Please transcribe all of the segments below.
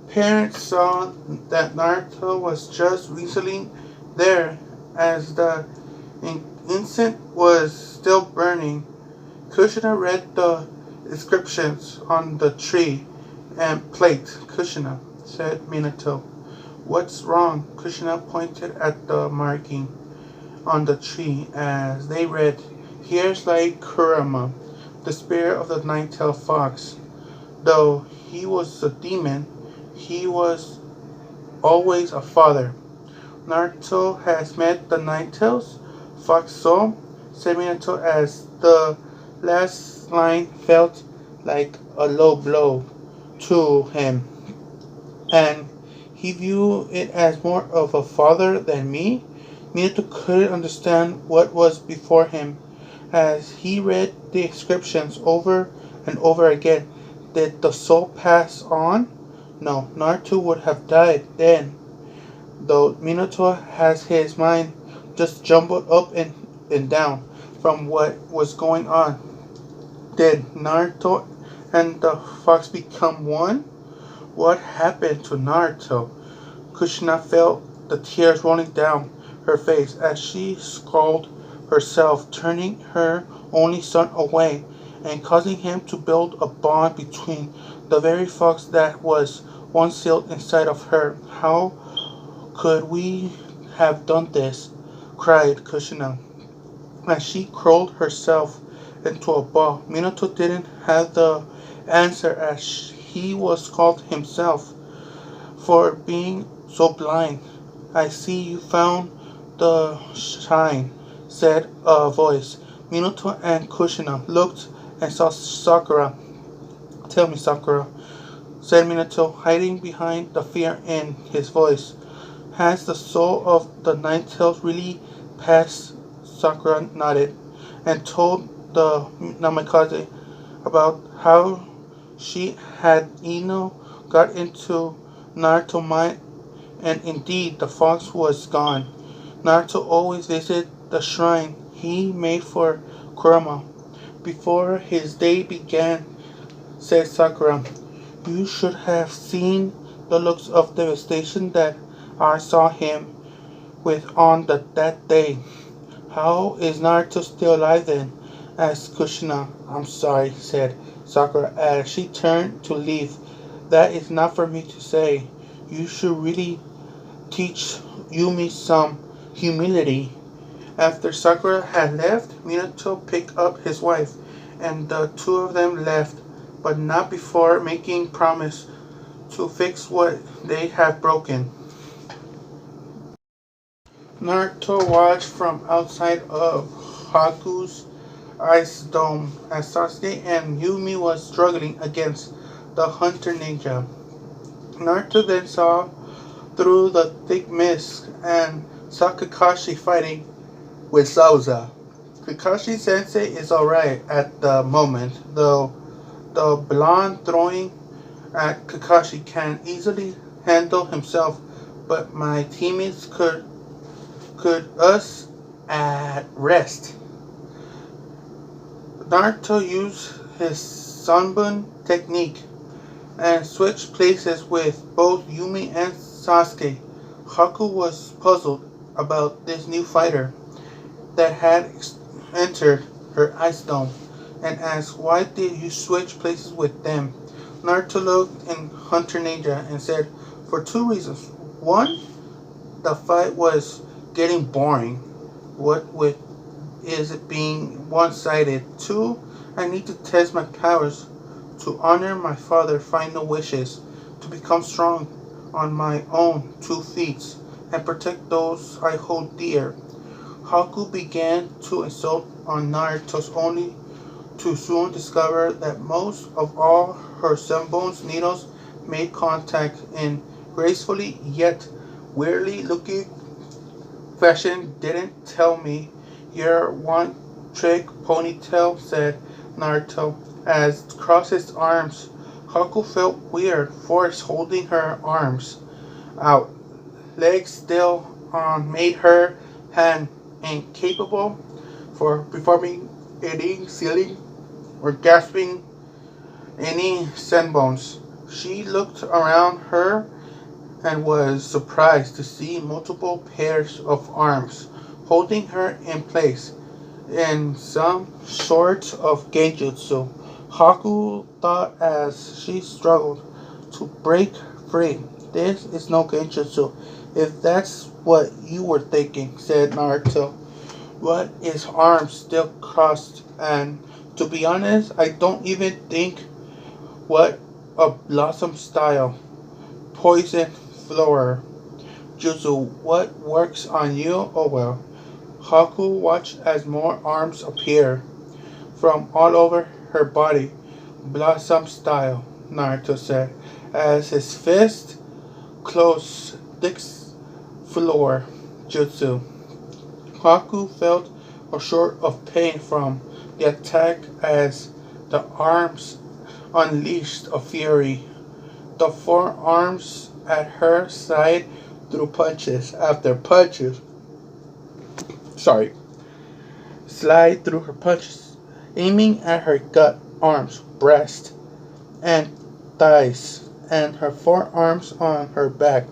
Parents saw that Naruto was just recently there as the incense was still burning. Kushina read the inscriptions on the tree and plate. Kushina, said Minato. What's wrong? Kushina pointed at the marking on the tree as they read, Here's like Kurama, the spirit of the nine-tailed fox. Though he was a demon, he was always a father. Naruto has met the Nine-Tails Fox Soul, said Minato as the last line felt like a low blow to him, and he viewed it as more of a father than me. Minato couldn't understand what was before him as he read the inscriptions over and over again. Did the soul pass on? No, Naruto would have died then, though Minato has his mind just jumbled up and down from what was going on. Did Naruto and the fox become one? What happened to Naruto? Kushina felt the tears rolling down her face as she scowled herself, turning her only son away and causing him to build a bond between the very fox that was once sealed inside of her. How could we have done this? Cried Kushina as she curled herself into a ball. Minato didn't have the answer as he was called himself for being so blind. I see you found the shine, said a voice. Minato and Kushina looked and saw Sakura. Tell me, Sakura, said Minato, hiding behind the fear in his voice. Has the soul of the Nine-Tails really passed? Sakura nodded and told the Namikaze about how she had Ino got into Naruto's mind, and indeed the fox was gone. Naruto always visited the shrine he made for Kurama before his day began, said Sakura. You should have seen the looks of devastation that I saw him with on that day. How is Naruto still alive then? Asked Kushina. I'm sorry, said Sakura as she turned to leave. That is not for me to say. You should really teach Yumi some humility. After Sakura had left, Minato picked up his wife, and the two of them left, but not before making promise to fix what they had broken. Naruto watched from outside of Haku's ice dome as Sasuke and Yumi was struggling against the Hunter Ninja. Naruto then saw through the thick mist and saw Kakashi fighting with Sauza. Kakashi Sensei is alright at the moment, though the blonde throwing at Kakashi can easily handle himself, but my teammates could us at rest. Naruto used his Sanbun technique and switched places with both Yumi and Sasuke. Haku was puzzled about this new fighter that had entered her ice dome and asked, Why did you switch places with them? Naruto looked in Hunter Ninja and said, For two reasons. One, the fight was getting boring. What with is it being one-sided? Two, I need to test my powers to honor my father's final wishes, to become strong on my own 2 feet, and protect those I hold dear. Haku began to insult on Naruto's only to soon discover that most of all her sunbone's needles made contact in gracefully yet weirdly looking fashion. Didn't tell me your one trick ponytail, said Naruto as crossed his arms. Haku felt weird force holding her arms out. Legs still on made her hand incapable for performing any ceiling or gasping any sand bones. She looked around her and was surprised to see multiple pairs of arms holding her in place in some sort of genjutsu. Haku thought as she struggled to break free. This is no genjutsu, if that's what you were thinking, said Naruto. What is arms still crossed, and to be honest, I don't even think what a blossom style poison flower jutsu what works on you. Oh well. Haku watched as more arms appear from all over her body. Blossom style, Naruto said, as his fist closed Dick's floor jutsu. Haku felt a sort of pain from the attack as the arms unleashed a fury. The forearms at her side threw punches after punches. Sorry. Slide through her punches, aiming at her gut, arms, breast, and thighs, and her forearms on her back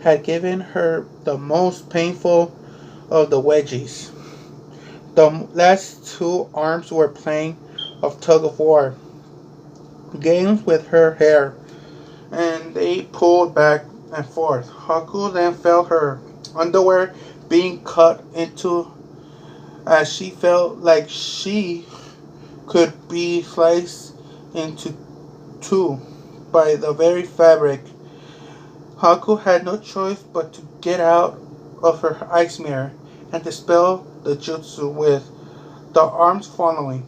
had given her the most painful of the wedgies. The last two arms were playing of tug of war games with her hair, and they pulled back and forth. Haku then felt her underwear being cut into as she felt like she could be sliced into two by the very fabric. Haku had no choice but to get out of her ice mirror and dispel the jutsu with the arms following.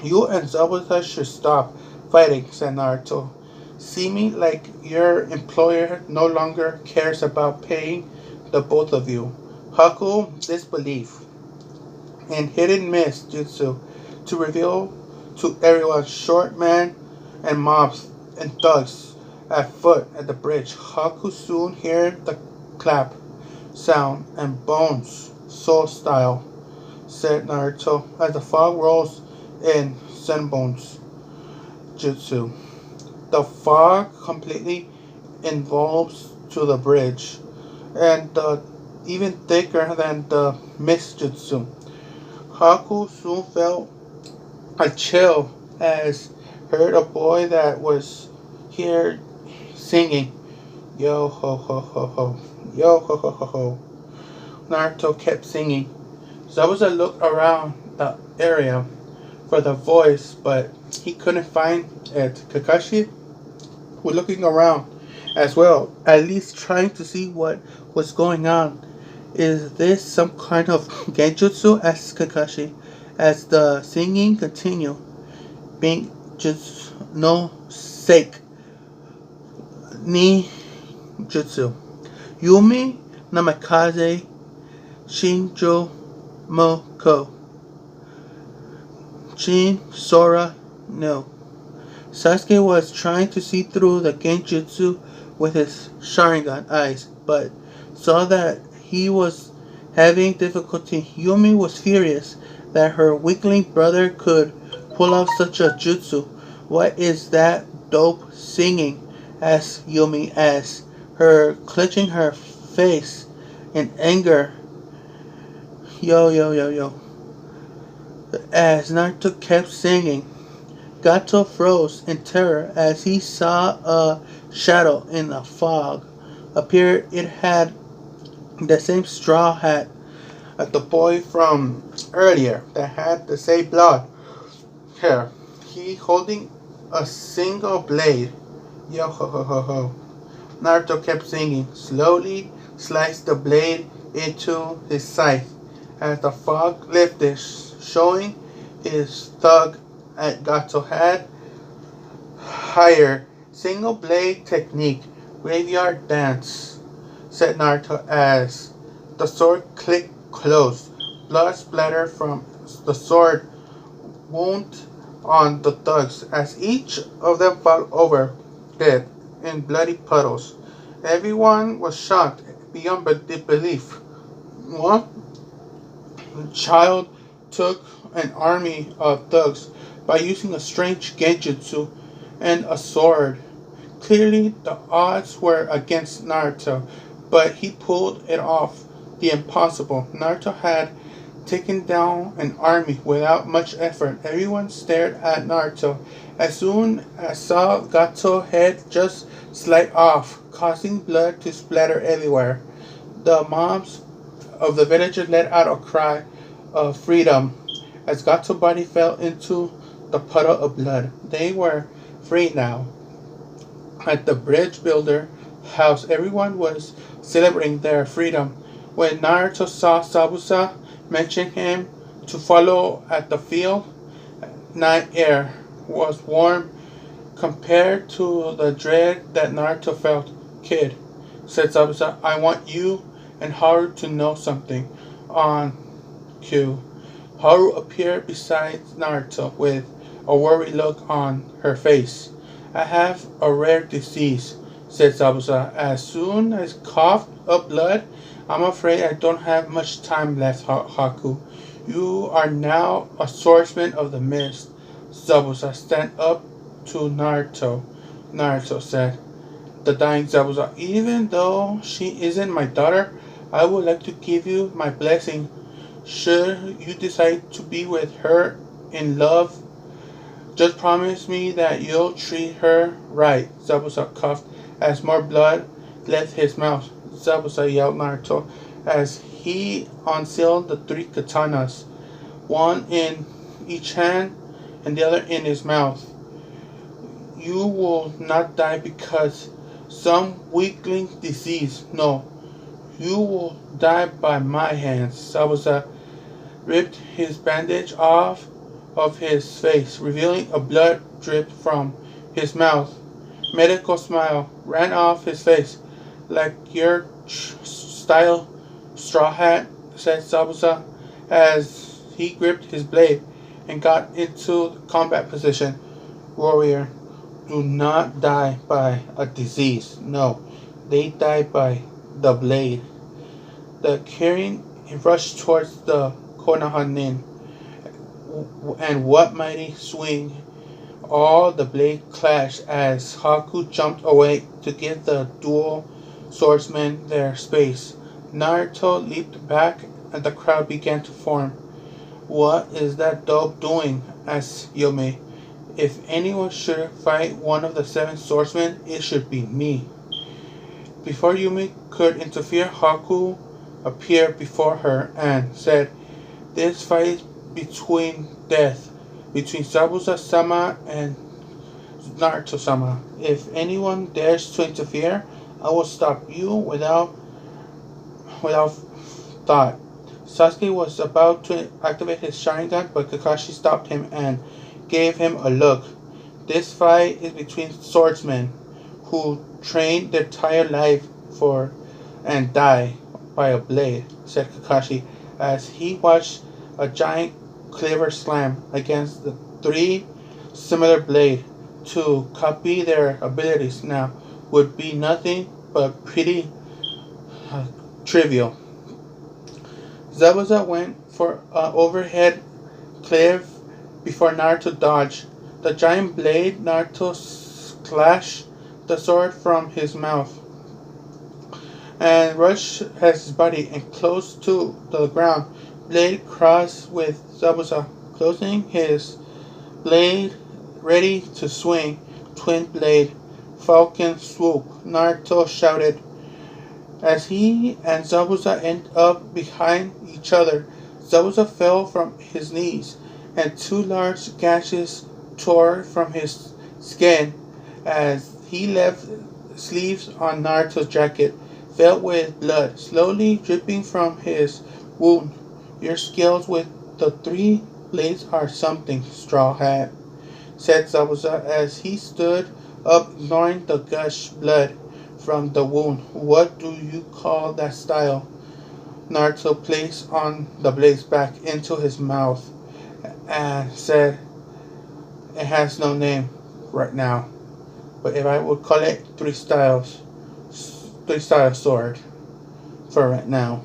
You and Zabuza should stop fighting, said Naruto. See me like your employer no longer cares about paying the both of you. Haku disbelief in hidden miss jutsu to reveal to everyone short men and mobs and thugs at foot at the bridge. Haku soon heard the clap sound and bones soul style, said Naruto as the fog rolls in Senbon's jutsu. The fog completely envolves to the bridge and even thicker than the mist jutsu. Haku soon felt a chill as heard a boy that was here singing yo ho ho ho ho yo ho ho ho ho. Naruto kept singing. Zabuza looked around the area for the voice, but he couldn't find it. Kakashi was looking around as well, at least trying to see what was going on. Is this some kind of genjutsu? Asked Kakashi as the singing continued. Being just no sake ni jutsu. Yumi Namikaze Shinjo Moko. Shin Sora no. Sasuke was trying to see through the genjutsu with his Sharingan eyes, but saw that he was having difficulty. Yumi was furious that her weakling brother could pull off such a jutsu. What is that dope singing? Asked Yumi as her clutching her face in anger. Yo yo yo yo. As Naruto kept singing, Gato froze in terror as he saw a shadow in the fog appear. It had the same straw hat as the boy from earlier that had the same blonde hair. He holding a single blade. Yo ho ho ho ho. Naruto kept singing, slowly sliced the blade into his scythe as the fog lifted, showing his thug at Gato had higher single blade technique, graveyard dance, said Naruto as the sword clicked closed. Blood splattered from the sword wound on the thugs as each of them fell over dead in bloody puddles. Everyone was shocked beyond belief. One child took an army of thugs by using a strange genjutsu and a sword Clearly, the odds were against Naruto, but he pulled it off. The impossible. Naruto had taken down an army without much effort. Everyone stared at Naruto. As soon as saw Gato's head just slide off, causing blood to splatter everywhere. The moms of the villagers let out a cry of freedom as Gato's body fell into the puddle of blood. They were free now. At the bridge builder house, everyone was celebrating their freedom. When Naruto saw Sabusa mention him to follow at the field, night air was warm compared to the dread that Naruto felt. Kid, said Sabusa, I want you and Haru to know something. On cue, Haru appeared beside Naruto with a worried look on her face. I have a rare disease, said Zabuza. As soon as coughed up blood, I'm afraid I don't have much time left, Haku. You are now a swordsman of the mist. Zabuza, stand up to Naruto. Naruto said. The dying Zabuza, even though she isn't my daughter, I would like to give you my blessing. Should you decide to be with her in love, just promise me that you'll treat her right. Zabuza coughed as more blood left his mouth. Zabuza yelled Naruto as he unsealed the three katanas, one in each hand and the other in his mouth. You will not die because some weakling disease. No, you will die by my hands. Zabuza ripped his bandage off of his face, revealing a blood drip from his mouth. Medical smile ran off his face. Like your style straw hat, said Zabuza as he gripped his blade and got into the combat position. Warrior, do not die by a disease. No, they die by the blade. The Kirin rushed towards the Konoha-nin, and what mighty swing! All the blade clashed as Haku jumped away to give the dual swordsmen their space. Naruto leaped back and the crowd began to form. What is that dope doing? Asked Yome. If anyone should fight one of the seven swordsmen, it should be me. Before Yumi could interfere, Haku appeared before her and said, this fight is between Zabuza-sama and Naruto-sama. If anyone dares to interfere, I will stop you without thought. Sasuke was about to activate his Sharingan, but Kakashi stopped him and gave him a look. This fight is between swordsmen who trained their entire life for and die by a blade, said Kakashi as he watched a giant cleaver slam against the three similar blades. To copy their abilities now would be nothing but pretty trivial. Zabuza went for an overhead cliff before Naruto dodged. The giant blade, Naruto slashed the sword from his mouth and rushed at his body and close to the ground. Blade crossed with Zabuza, closing his blade ready to swing. Twin blade, falcon swoop, Naruto shouted. As he and Zabuza ended up behind each other, Zabuza fell from his knees, and two large gashes tore from his skin as he left sleeves on Naruto's jacket filled with blood, slowly dripping from his wound. Your skills with the three blades are something, Straw Hat, said Zabuza as he stood up, ignoring the gush blood from the wound. What do you call that style? Naruto placed on the blades back into his mouth and said, it has no name right now, but if I would call it three style sword for right now.